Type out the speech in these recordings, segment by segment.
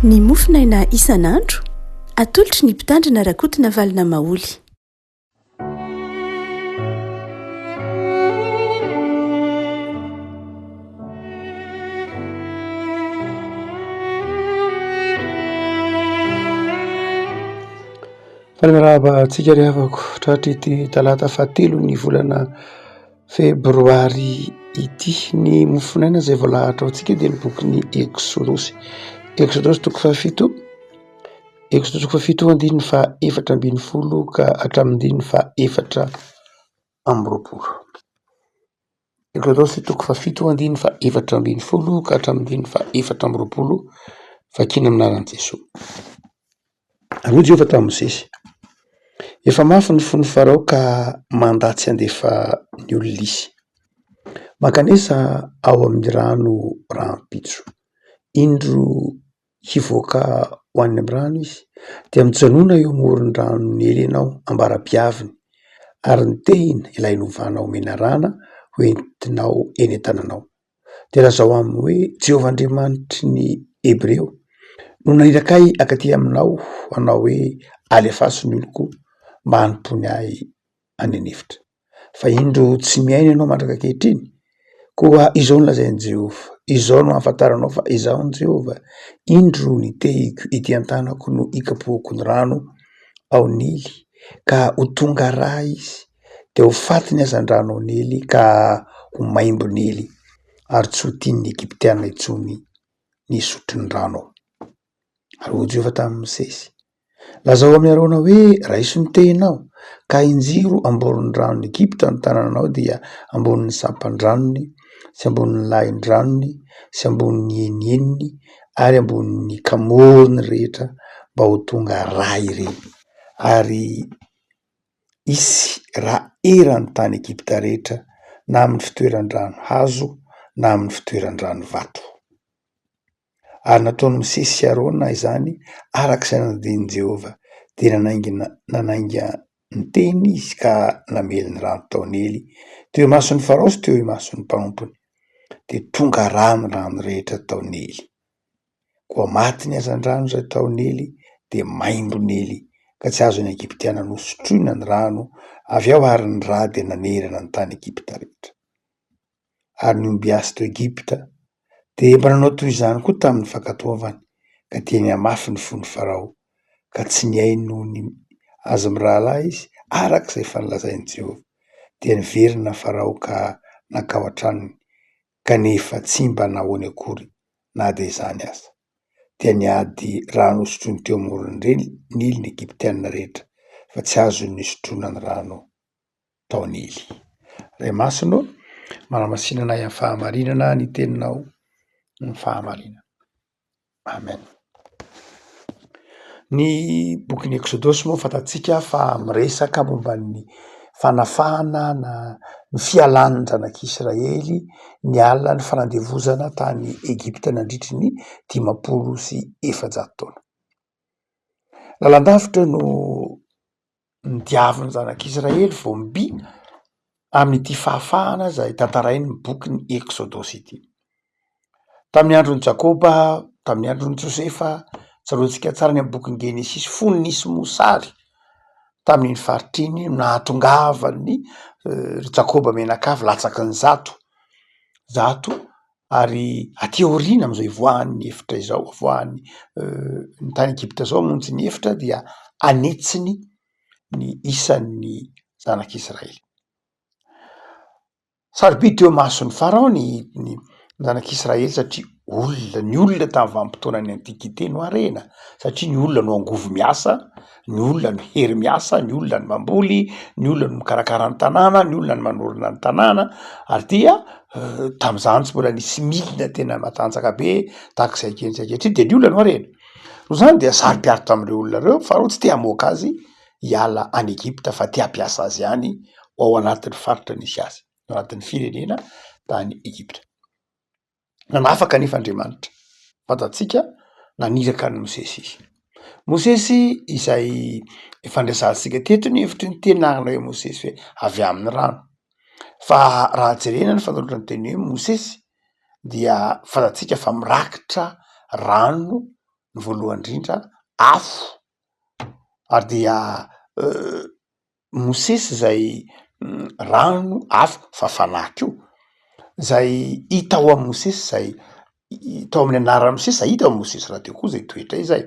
Ny mofinaina isan'andro atolotry ny mpitandrina rakotina valina maoly. Fanaraba antsika rehavako tratra ity talata 7 ny volana febroary ity. Ny mofinaina izay voalahatra ao antsika dia ny bokin'ny Exodosy. Exodosy toko 7, Exodosy toko 7 andininy 410 ka hatramindininy 420. Exodosy toko 7 andininy 410 ka hatramindininy 420. Vakina aminaran'i Jesosy. Aloha Jehovah tamin'i Mosesy: efa mafy ny fon'ny Farao ka mandatsy handefa ny olo-lisy. Mankanesa ao amin'ny rano rahampitso. Indro hivoaka ho any amin'ny rano izy dia mijanona eo amoron-drano ely ianao ambara-piaviny, ary ny tehina ilay novana omena rana hoentinao eny an-tananao. Dia lazao aminy hoe: Jehovah Andriamanitry ny Hebreo no naniraka akaty aminao, anao hoe alefaso ny oloko mba hanompony ahy hanenefitra. Fa indro tsy miaina ianao mandraka ankehitriny, koa izao no lazain'i Jehovah, izao no ahafantaranao fa izaho ny Jehovah. Indro nitehiko ity an-tanako no ikapohako ny rano ao Nily, ka ho tonga rà izy, dia ho faty ny hazan-drano ao Nily ka ho maimbo Nily, ary tsy ho tian'ny Egyptiana intsony ny sotro ny rano ao. Ary hoy Jehovah tamin'i Mosesy: lazao amin'ny Arona hoe: raiso ny tehinao ka injiro ambonin'ny ranon'ny Egypta ny tanananao, dia ambonin'ny sampan-dranony, sy ambonin'ny lahin-dranony, sy ambonin'ny enieniny, ary ambonin'ny kamorony rehetra, mba ho tonga rà ireny, ary isy rà eran'ny tany Egypta rehetra, na amin'ny fitoeran-drano hazo na amin'ny fitoeran-drano vato. Ary nataon'i Mosesy sy Arona izany arak'izay nandinin'i Jehovah, dia nanainga ny teny izy ka namely ny rano tao Nily teo imason'ny Farao sy teo imason'ny mpaompony, dia tonga rà ny rano rehetra tao Nily. Koa maty ny hazan-drano izay tao Nily, dia maimbo Nily, ka tsy azon'ny Egyptiana nosotroina ny rano avy ao, ary ny rà dia nanerana ny tany Egypta rehetra. Ary niomby azy tao Egypta, dia mba nanao toy izany koa tamin'ny fankatoavany, ka dia niamafy ny fon'ny Farao, ka tsy niay noho ny azy mirahalahy izy arak'izay efa nolazain'i Jehovah. Dia niverina Farao ka nankao an-tranony, kanefa tsy mba nahoany akory na dia izany aza. Dia niady rano hosotroiny teo amoron'ny Nily ny Egyptiana rehetra, fa tsy azony nisotroina ny rano tao Nily. Ray masino, manamasinana amin'ny fahamarinana ny teninao, ny fahamarinana. Amen. Ny bokin'ny Exodosy moa fantatsika fa miresaka momba ny fanafahana na ny fialan'ny zanak'Israely ny alina ny fanandevozana tany Egypta nandritry ny 500 taona. Lalandavitra no nidiavin'ny zanak'Israely voamby amin'ity fahafahana izay tantarainy ny bokin'ny Exodosy ity. Tamin'ny andron'i Jakoba, tamin'ny andron'i Josefa, tsaroantsika tsara ny amin'ny bokin'ny Genesisy, fony nisy mosary tamin'iny faritriny nahatongavany Jakoba menakavy latsaky ny zato, ary aty aoriana amin'izao ivoahan'ny efitra izao, ivoahan'ny ny tany Egypta izao monjy ny efitra, dia anetsiny ny isan'ny zanak'Israely. Sarobidy teo mason'ny Farao ny zanak'Israely, satria ny olona tamin'ny vanim-potoanan'ny antikité no harena, satria ny olona no angovo miasa, ny olona no hery miasa, ny olona no mamboly, ny olona no mikarakara ny tanàna, ny olona no manorina ny tanàna, ary dia tamin'izany tsy mbola nisy milina tena matanjaka be tahak'izay ankehitriny, dia ny olona no harena. Noho izany dia sarom-piaritra amin'ireo olona ireo, Farao tsy te hamoaka azy hiala any Egypta, fa te hampiasa azy ihany ao anatin'ny faritra nisy azy, ao anatin'ny firenena tany Egypta. Nanafaka nefa Andriamanitra, fantatsika, naniraka ny Mosesy izy. Mosesy izay efa nirasantsika teto ny hevitry ny tenarina hoe Mosesy hoe avy amin'ny rano. Fa raha jerena ny fanolotra ny teny hoe Mosesy, dia fantatsika fa mirakitra rano ny voalohany indrindra afo ary dia Mosesy zay rano afo fafanaky io zay hita ao amin'ny Mosesy zay tao amin'ny anaran'ny Mosesy zay hita ao amin'ny Mosesy raha teo koa zay toetra izay.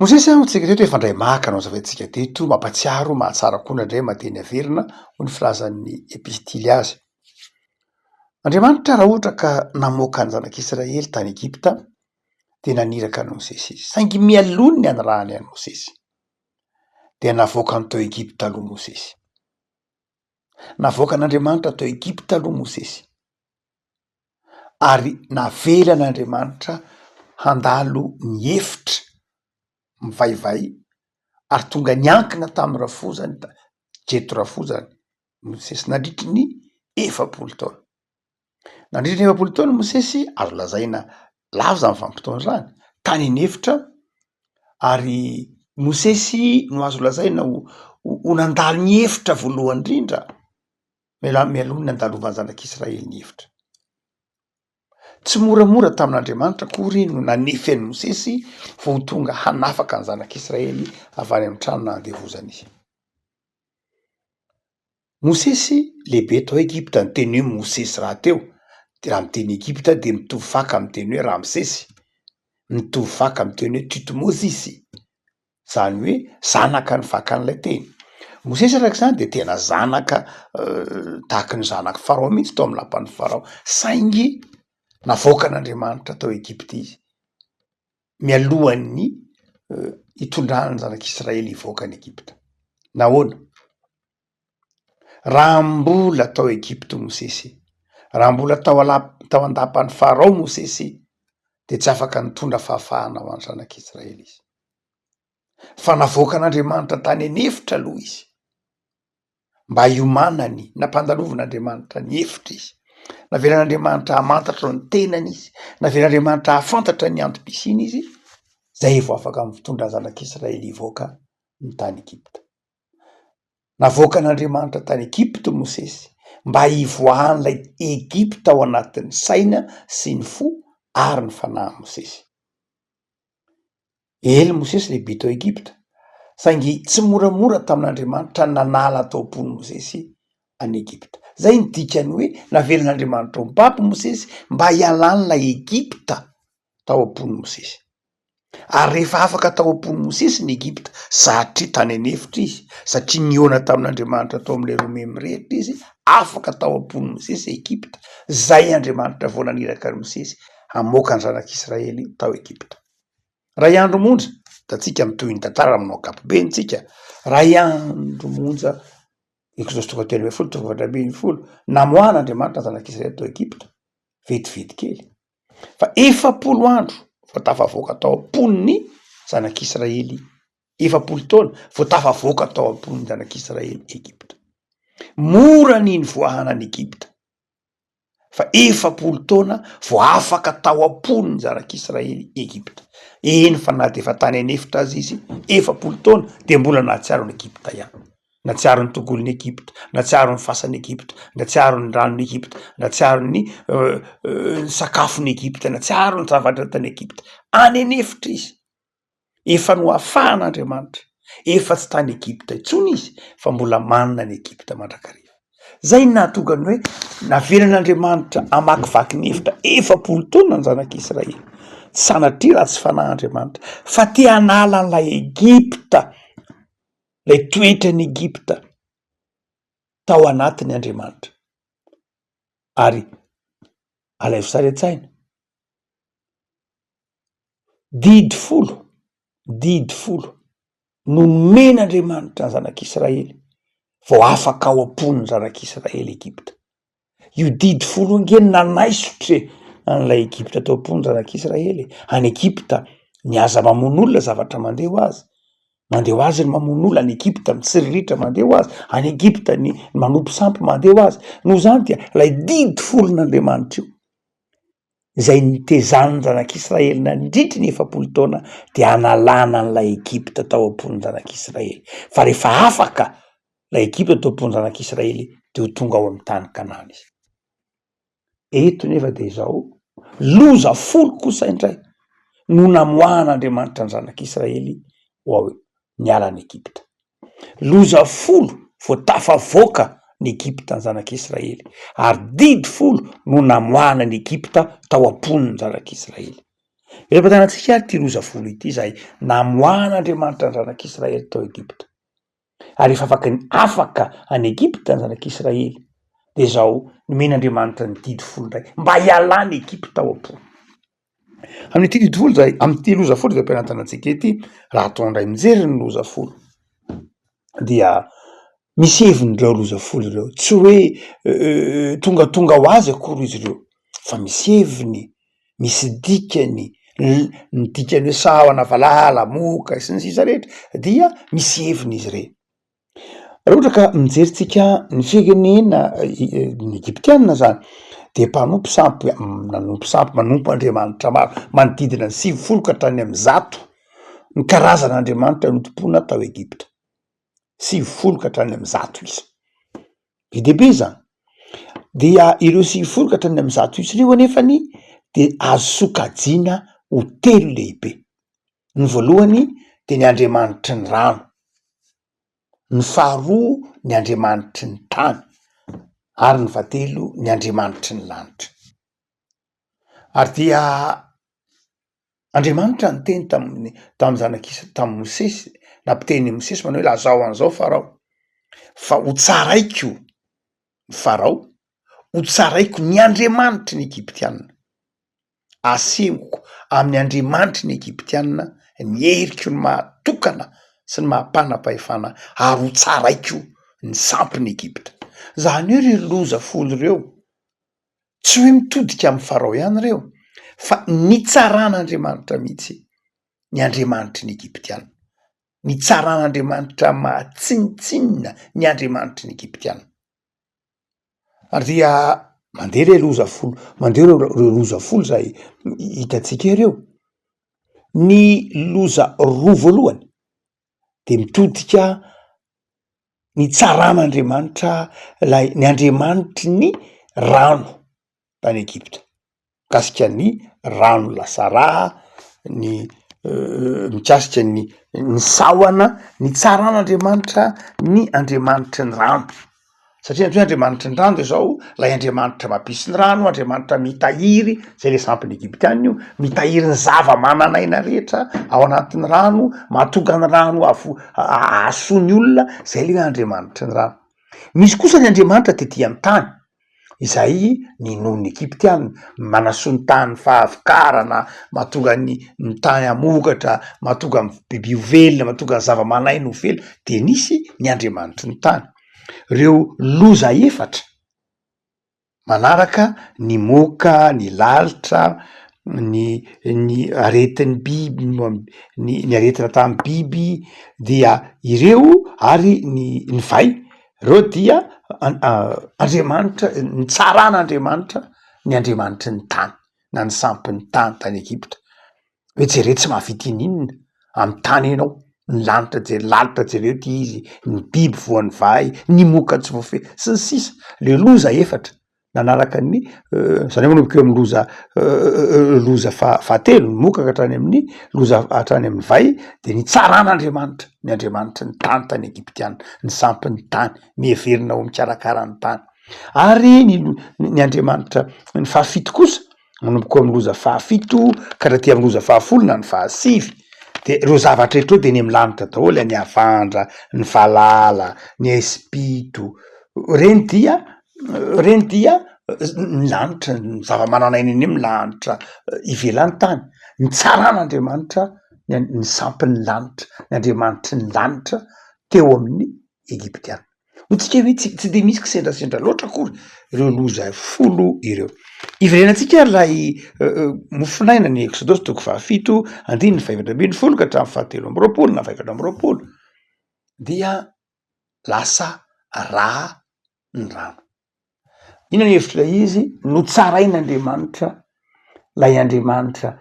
Mosesy tsika teto efa ndray maka anao zavaitsika teto mampatsiaro mahatsara koa nandray mateny averina ho ny filazan'ny epistily azy. Andriamanitra raha ohatra ka namoaka ny zanak'Israely tany Egipta de naniraka ny Mosesy izy saingy mialony ny anyrahany any Mosesy de navoaka ny tao Egipta aloha Mosesy. Navoaka an'Andriamanitra tao Egipta aloha Mosesy ary navela an'Andriamanitra handalo mihefitra mivaivay ary tonga niankina tamin'ny rafozany Jetro rafozany Mosesy nandritry ny 400 taona. Nandritry ny 400 taona Mosesy azo lazaina lavo zany vanim-potoana zany tany anefitra ary Mosesy no azo lazaina ho nandalo ny hefitra voalohany indrindra mialony nandalovany zanak'Israely ny hefitra. Tsy moramora tamin'Andriamanitra akory no nanefy an'i Mosesy vao tonga hanafaka ny zanak'Israely avy any amin'ny tranona andevozany izy. Mosesy lehibe tao Egipta ny teny hoe Mosesy raha teo de raha miteny Egipta de mitovy faka amin'ny teny hoe Ramsesy, mitovy faka amin'ny teny hoe Tutmosisy, zany hoe zanaka ny fakan'ilay teny. Mosesy arak'izany de tena zanaka tahaky ny zanaky Farao mihitsy tao amin'ny lapan'ny Farao saingy navoaka an'Andriamanitra tao Egipta izy mialohan'ny hitondrany zanak'Israely hivoaka ny Egipta. Nahoana? Raha mbola tao Egipta Mosesy, raha mbola tao andapan'ny Farao Mosesy de tsy afaka nitondra fahafahana ho an'ny zanak'Israely izy. Fa navoaka an'Andriamanitra tany anefitra aloha izy mba hiomanany nampandalovon'Andriamanitra ny hefitra izy. Navelan'Andriamanitra hamantatra ny tenany izy, navelan'Andriamanitra hafantatra ny antom-pisiny izy, zay vao afaka mitondra zanak'Israely hivoaka ny tany Egipta. Navoaka an'Andriamanitra tany Egipta Mosesy mba hivoahan'ilay Egipta ao anatin'ny saina sy ny fo ary ny fanahy Mosesy. Ely Mosesy lehibe tao Egipta saingy tsy moramora tamin'Andriamanitra nanala tao am-pony Mosesy any Egipta. Zay ny dikany hoe navelan'Andriamanitra ho mibaby Mosesy mba hialan'ilay Egipta tao am-pony Mosesy. Ary rehefa afaka tao am-pony Mosesy ny Egipta satria tany anefitra izy, satria niona tamin'Andriamanitra tao amin'ilay Romain mirehitra izy, afaka tao am-pony Mosesy Egipta. Zay Andriamanitra vao naniraka ny Mosesy hamoaka ny zanak'Israely tao Egipta. Raha iandro monja da tsika mitohy ny tantara aminao ankapobeny tsika. Raha iandro monja Exodus 3:10 namoahana Andriamanitra zanak'Israely tao Egipta vetivety kely. Fa 400 andro vao tafavoaka tao am-pon'ny zanak'Israely, 400 taona vao tafavoaka tao am-pon'ny zanak'Israely Egipta. Mora ny voahanany Egipta. Fa 400 taona vao afaka tao am-pon'ny zanak'Israely Egipta. Eny fa na de efa tany anefitra azy izy 400 taona de mbola nahatsiaro ny Egipta ihany. Natsiaro ny tongolon'ny Egipta, natsiaro ny fasan'ny Egipta, natsiaro ny ranon'ny Egipta, natsiaro ny sakafon'ny Egipta, natsiaro ny zavatra tany Egipta. Any anefitra izy. Efa noafahan'Andriamanitra. Efa tsy tany Egipta intsony izy fa mbola manana ny Egipta mandrakariva. Zay nahatonga ny hoe navelan'Andriamanitra hamakivaky ny hefitra 400 taona ny zanak'Israely. Sanatria raha tsy fanahan'Andriamanitra fa te hanala an'ilay Egipta, lay toetra ny Egipta tao anatiny Andriamanitra. Ary alaivo sary an-tsaina. Didy folo nomen'Andriamanitra ny zanak'Israely vao afaka ao am-pony ny zanak'Israely Egipta. Io didy folo nge nanaisotre an'ilay Egipta tao am-pony ny zanak'Israely. Any Egipta niaza mamono olona zavatra mandeha ho azy. Mandeha ho azy ny mamono olona any Egipta mitsiriritra mandeha ho azy. Any Egipta ny manompo sampy mandeha ho azy. Noho zany dia lay didy folon'Andriamanitra io izay nitezan'ny zanak'Israely nandritry ny 400 taona dia analana an'ilay Egipta tao am-pony zanak'Israely. Fa rehefa afaka lay Egipta tao am-pony zanak'Israely de ho tonga ao amin'ny tany Kanana izy. Eto nefa de izao loza folo kosa indray no namoahan'Andriamanitra ny zanak'Israely ho niala ny Egypta. Loza folo vo tafavoaka ny Egypta ny zanak'Israely, ary didy folo no namoahana ny Egypta tao am-pony ny zanak'Israely. Eram-patanantsika ary ty loza folo ity zay namoahan'Andriamanitra ny zanak'Israely tao Egypta. Ary efa afaka any Egypta ny zanak'Israely de zao nomen'Andriamanitra ny didy folo ndray mba hialany Egypta tao am-pony. Amin'ity didy folo zay, amin'ity loza folo zay ampianantanantsika ity, raha atao ndray mijery ny loza folo dia misy heviny reo loza folo reo, tsy hoe tongatonga ho azy akory izy reo, fa misy heviny, misy dikany, ny dikany hoe sahona valala, moka sy ny sisa rehetra dia misy heviny izy reny. Raha ohatra ka mijeritsika ny firenena ny Egyptianina zany de mpanompo sampy manompo Andriamanitra maro manodidina ny 90 ka hatrany amin'ny 100 ny karazan'Andriamanitra notompona tao Egypta. 90 ka hatrany amin'ny 100 isa. Be dehibe zany. Dia ireo 90 ka hatrany amin'ny 100 isa reo anefany de azo sokajiana ho 3 lehibe. Ny voalohany de ny Andriamanitry ny rano, ny faharoa ny Andriamanitry ny tany, ary ny fahatelo ny Andriamanitry ny lanitra. Ary dia Andriamanitra ny teny tamin'ny zanak'Israely, tamin'ny Mosesy, nampiteny Mosesy manao hoe lazao an'izao Farao, fa ho tsaraiko ny Farao, ho tsaraiko ny Andriamanitry ny Egyptianina, asemoko amin'ny Andriamanitry ny Egyptianina ny heriko ny mahatokana sy ny mahapanam-pahefana, ary ho tsaraiko ny sampiny Egypta. Zany hoe reo loza folo reo tsy hoe mitodika amin'ny Farao ihany reo, fa nitsaran'Andriamanitra mihitsy ny Andriamanitry ny Egyptianina, nitsaran'Andriamanitra mahatsinitsinina ny Andriamanitry ny Egyptianina. Ary dia mandeha reo loza folo, mandeha reo loza folo zay hitatsika ireo. Ny loza roa voalohany de mitodika ny tsaran'Andriamanitra ny Andriamanitry ny rano tany Egypta, mikasika ny rano lasara, ny mikasika ny sahona, ny tsaran'Andriamanitra ny Andriamanitry ny rano. Satria hoe Andriamanitry ny rano de zao lay Andriamanitra mampisy ny rano, Andriamanitra mitahiry zay le sampiny Egyptianina io, mitahiry ny zava-mananaina rehetra ao anatin'ny rano, mahatonga ny rano ahasoa ny olona, zay le Andriamanitry ny rano. Misy kosa ny Andriamanitra tetỳ amin'ny tany, izay ny non'ny Egyptianina, manasoa ny tany fahavokarana, mahatonga ny tany hamokatra, mahatonga ny biby ho velona, mahatonga ny zava-manaina ho velona, de nisy ny Andriamanitry ny tany. Reo loza efatra manaraka ny moka, ny lalitra, ny aretin'ny biby, ny aretina tamin'ny biby, dia ireo ary ny vai, reo dia Andriamanitra, ny tsaran'Andriamanitra ny Andriamanitry ny tany, na ny sampiny tany Egypta. Hoe jereo tsy mahavita ininona amin'ny tany ianao, ny lanitra lalitra jereo ty izy, ny biby voan'ny vai, ny moka tsy voafehy sy ny sisa. Le loza efatra nanaraka ny zany hoe manomboka eo amin'ny loza fahatelo, ny moka ka hatrany amin'ny loza hatrany amin'ny vai, de ny tsaran'Andriamanitra ny Andriamanitry ny tany Egyptianina, ny sampiny tany, miheverina ho mikarakara ny tany. Ary ny Andriamanitra ny fahafito kosa manomboka eo amin'ny loza fahafito ka hatraty amin'ny loza fahafolo na ny fahasivy, de reo zavatra rehetra de ny amin'ny lanitra daholo, ny avandra, ny valala, ny espito, reny dia ny lanitra, ny zava-mananaina eny amin'ny lanitra ivelan'ny tany. Ny tsaran'Andriamanitra ny sampiny lanitra, ny Andriamanitry ny lanitra teo amin'ny Egyptianina. Hotsika hoe tsy de misy kisendrasendra loatra akory reo loza folo ireo. Iverenantsika lay mofinaina ny Exodosy toko fahafito, andiny 720 ka hatramin'ny 720 na 720, dia lasa rà ny rano. Ina ny hevitra izy? Notsarain'Andriamanitra lay Andriamanitra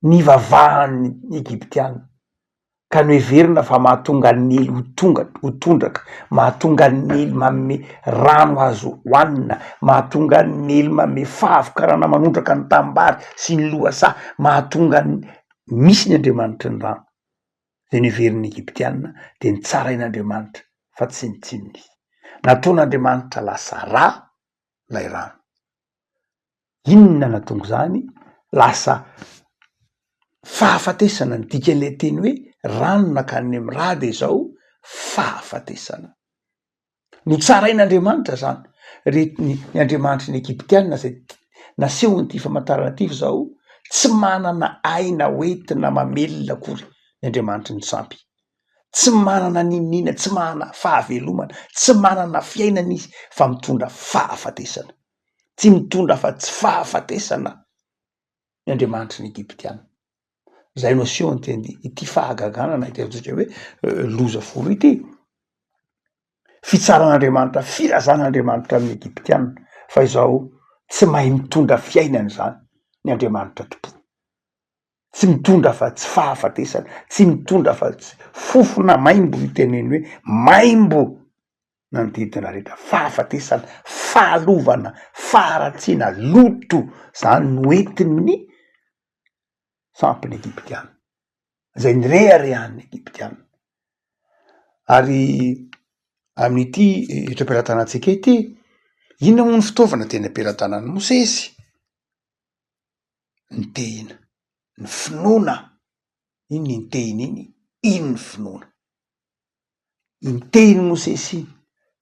nivavahan'ny Egyptianina, ka noheverina fa mahatonga ny ely ho tondraka, mahatonga ny ely manome rano azo hoanina, mahatonga ny ely manome fahavokarana manondraka ny tambary sy ny lohasaha, mahatonga misy ny Andriamanitra ny rano zay niverin'ny Egyptianina de nitsarain'Andriamanitra fa tsy nitsinona izy. Nataon'Andriamanitra lasa rà lay rano. Inona natonga zany? Lasa fahafatesana ny dikan'le teny hoe rano nakany amy rà de zao fahafatesana. Notsarain'Andriamanitra zany retiny ny Andriamanitra ny Egyptianina zay nasehony ty famantarana ty zao tsy manana aina hoentina mamelona akory ny Andriamanitra ny sampy, tsy manana ninina, tsy manana fahavelomana, tsy manana fiainana izy fa mitondra fahafatesana, tsy mitondra fa tsy fahafatesana ny Andriamanitra ny Egyptianina. Zay no asehony teny ity fahagaganana iteantsika hoe loza foro ity. Fitsaran'Andriamanitra, firazan'Andriamanitra amin'ny Egyptianina fa izao tsy mahay mitondra fiainana zany ny Andriamanitra tompoko, tsy mitondra fa tsy fahafatesana, tsy mitondra fa tsy fofona maimbo iteneny hoe maimbo nanodidina rehetra, fahafatesana, fahalovana, faharatsiana, loto zany noentin'ny sampiny Egyptianina zay nireharehan'ny Egyptianina. Ary amin'ity eto am-pelatanantsika ity, inona moa ny fitaovana teny am-pelatanan'ny Mosesy? Ny tehina, ny finoana. Iny ny tehina iny, iny ny finoana. Iny tehiny Mosesy iny,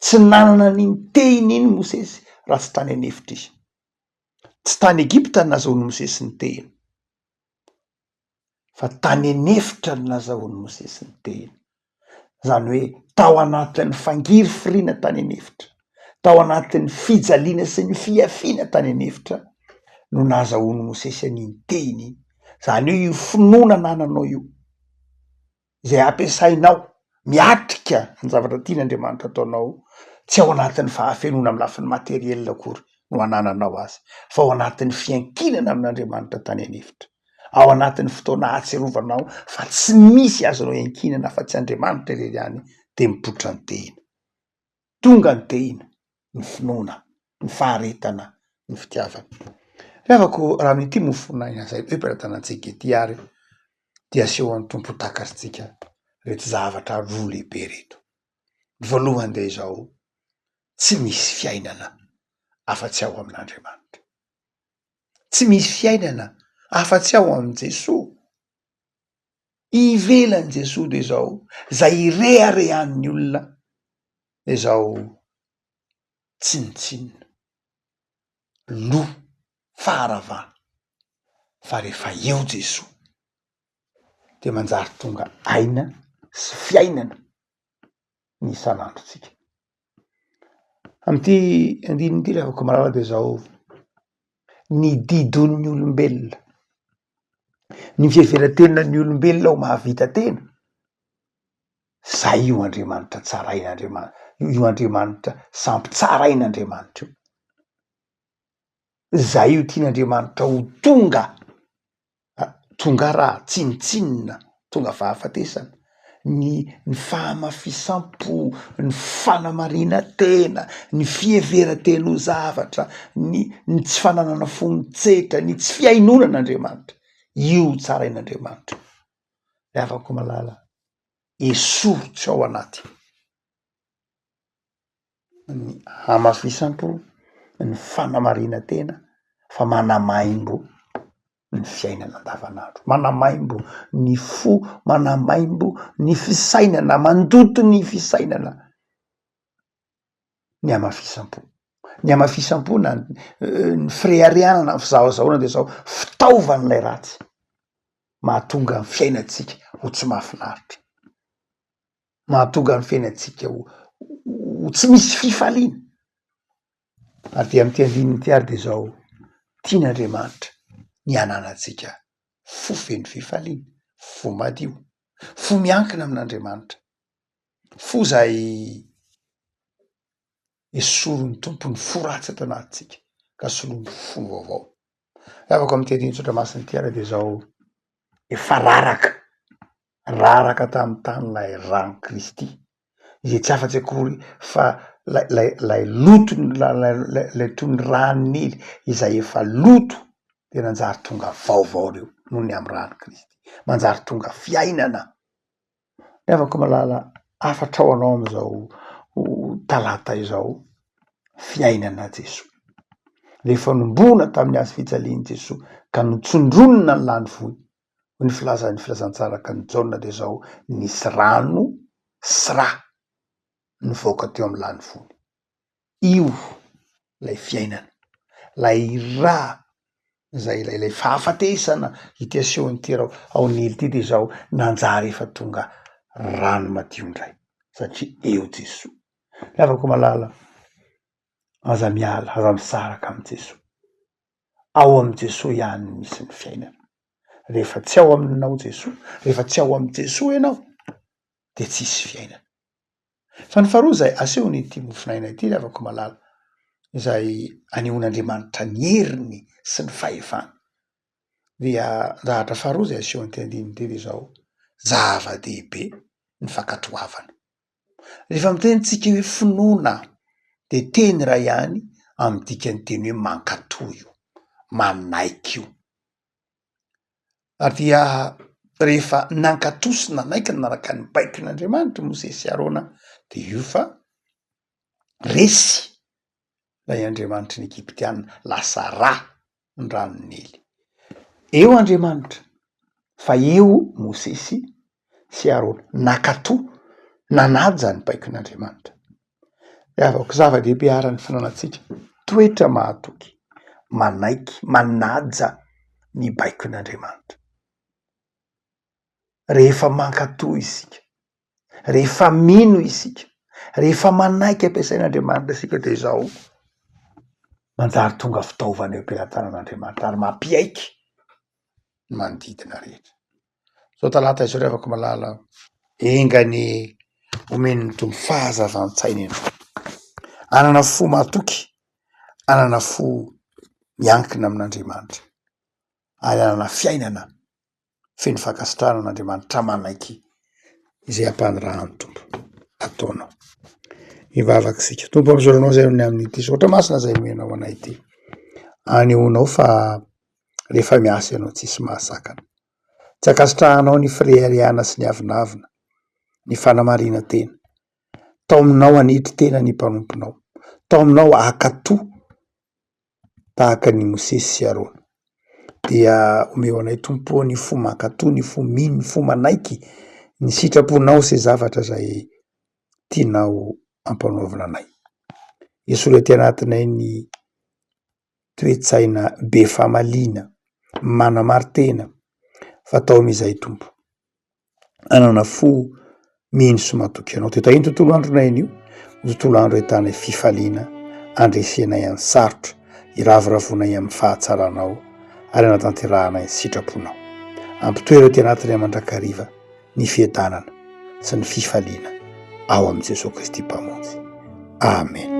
tsy nanana n'iny tehiny iny Mosesy raha tsy tany anefitra izy. Tsy tany Egypta ny nazahoan'ny Mosesy ny tehiny, fa tany anefitra ny nazahoan'ny Mosesy ny tehiny. Zany hoe tao anatin'ny fangiry firiana tany anefitra, tao anatin'ny fijaliana sy ny fiafiana tany anefitra no nazahoan'ny Mosesy an'iny tehiny iny. Zany hoe io finoana nananao io zay ampiasainao miatrika ny zavatra tian'Andriamanitra ataonao, tsy ao anatin'ny fahafenona amy lafiny materielina akory no anananao azy, fa ao anatin'ny fiankinana amin'Andriamanitra tany anefitra, ao anatin'ny fotoana ahatserovanao fa tsy misy azonao iankinana fa tsy Andriamanitra irery ihany de mipoitra ny tehina. Tonga ny tehina, ny finoana, ny faharetana, ny fitiavana. Fiavako raha amin'ity mofonaina zay hoe am-pelatanantsika ity ary dia aseho an'ny tompo takatsika reto zavatra roa lehibe reto. Voalohany de zao, tsy misy fiainana afa-tsy ao amin'Andriamanitra, tsy misy fiainana afa-tsy ao amin' Jesosy. Ivelan'i Jesosy de zao, zay ireharehan'ny olona de zao tsinitsinina, lo faharavana. Fa rehefa eo Jesosy de manjary tonga aina sy fiainana ny isan'androtsika. Am'ty andininy ty rehefa malala de zao, ny didon'ny olombelona, ny fiheveran-tenan'ny olombelona ho mahavita tena, zay io Andriamanitra tsarain'Andriamanitra, io Andriamanitra sampy tsarain'Andriamanitra io. Zay io tian'Andriamanitra ho tonga raha tsinitsinina, tonga fahafatesana, ny fahamafisam-po, ny fanamarina tena, ny fiheveran-tena ho zavatra, ny tsy fananana fonotsetra, ny tsy fiainonan'Andriamanitra, io tsarain'Andriamanitra. Le afako malala esoritsy ao anaty ny hamafisam-po, ny fanamarina tena, fa manamaimbo ny fiainana andavanandro, manamaimbo ny fo, manamaimbo ny fisainana, mandoto ny fisainana, ny hamafisam-po. Ny hamafisam-po na ny fireharehanana, ny fizahazahoana de zao fitaovan'ilay ratsy mahatonga ny fiainatsika ho tsy mahafinaritra, mahatonga ny fiainatsika ho tsy misy fifaliana. Ary de am'ty andininy ty ary de zao, tian'Andriamanitra ny ananatsika fo feno fifaliana, fo madio, fo miankina amin'Andriamanitra, fo zay esorin'ny tompony fo ratsy ato anatsika ka solomy fo vaovao. Afako am'ty andininy tsotra masiny ty ary de zao, efa raraka tamy tany lay rano Kristy, izay tsy afatsy akory fa lay loto lay toy ny rà Nily izay efa loto de nanjary tonga vaovao reo noho ny amin'ny rano Kristy, manjary tonga fiainana. Ny afaka malala afatra anao am'izao talata izao, fiainana Jesoa. Rehefa nombona tamin'ny azo fijaliany Jesoa ka notsondronina ny lany voy, ny filazantsara ka ny Jaona de zao nisy rano sy rà nivoaka teo amin'ny lany voy. Io lay fiainana, lay rà zay lay fahafatesana ity asehony ty ao nily ty de zao nanjary efa tonga rano madio ndray satria eo Jesoa. Afaka malala aza miala, aza misaraka amy Jesoa. Ao amy Jesoa ihany misy ny fiainana. Rehefa tsy ao aminao Jesoa, rehefa tsy ao amy Jesoa ianao de tsisy fiainana. Fa ny faharoa zay asehony ity mofinaina ity afaka malala izay anehoan'Andriamanitra ny heriny sy ny fahefana. Dia zahatra faharoa zay asehony ty andiny ty de zao zava-dehibe ny fankatoavana. Rehefa mitenitsika hoe finoana de teny ray ihany amy dikany teny hoe mankatoy io, manaiky io. Dia rehefa nankatoy nanaiky nanaraka ny baikin'Andriamanitra Mosesy sy Arona de io fa resy lay Andriamanitra ny Egyptianina lasa rà ny ranony Nily. Eo Andriamanitra fa eo Mosesy sy Arona nakatoy nanaja ny baikin'Andriamanitra. Avako zava-dehibe arany finanantsika toetra mahatoky, manaiky, manaja ny baikin'Andriamanitra. Rehefa mankatoy isika, rehefa mino isika, rehefa manaiky ampiasain'Andriamanitra isika de zao manjary tonga fitaovana eo am-pelantanan'Andriamanitra ary mampiaiky ny manodidina rehetra. Zao talata izao afaka malala engany omen'ny tombo fahazavan-tsaina ianao. Anana fo mahatoky, anana fo miankina amin'Andriamanitra, ary anana fiainana feno fankasitrahana an'Andriamanitra manaiky izay ampanirahany tompo ataonao. Ivavaka sika. Tompo am'zoranao zay ny amin'ity sotra masina zay menao anay ity. Anehoanao fa rehefa miasa ianao tsisy mahasakana. Tsy ankasitrahanao ny firehariana sy ny avinavina, ny fanamarina tena. Tao aminao anitry tena ny mpanomponao. Tao aminao akatoy tahaka ny Mosesy sy Arona. Dia omeo anay tompo ny fo mankatoy, ny fo mino, ny fo manaiky, ny sitraponao sy zavatra zay tianao ampanaovina anay. Esolo ty anatinay ny toe-tsaina be famalina, manamary-tena, fatao amizay tompo. Anana fo mino sy mahatoky anao. Teto iny tontolo andronay anio, tontolo andro ahitanay fifaliana, andresenay any sarotra, iravoravonay amin'ny fahatsaranao, ary anatanterahanay sitraponao. Ampitoera ty anatinay mandrakariva ny fiadanana sy ny fifaliana ao amin'ny Jesosy Kristy mpamonjy. Amen.